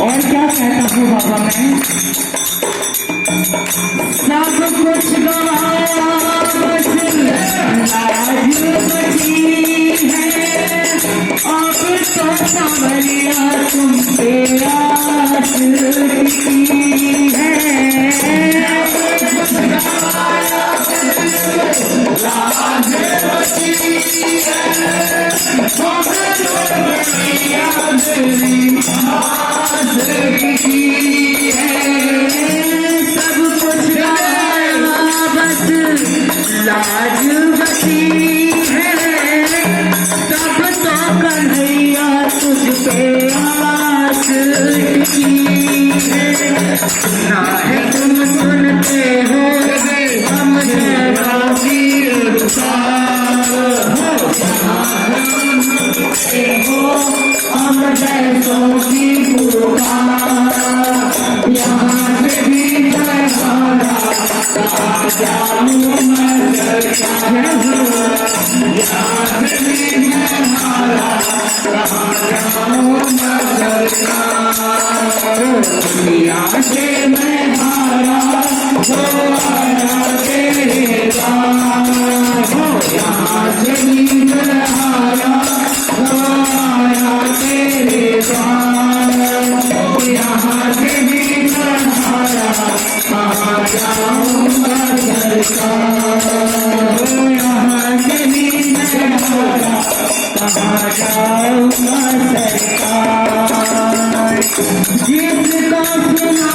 और क्या कहता हूँ बाबा मैं, सब कुछ गवाया बस लाज बची है, अब तो सांवरिया तुम पे आस टिकी है। लाज बची है, सब कुछ बस लाज बची है, तब तो कन्हैया तुझ पे आस टिकी है। ना है तुम सुनते हो हम हम जैसों की पुकार, यहाँ से भी बहारा जाऊँ मैं सरकार, यहाँ से भी बहारा जाऊँ मैं सरकार। यहाँ से मैं हारा जो आया तेरे द्वार, यहाँ से भी बहारा जो आया तेरे द्वार, यहाँ से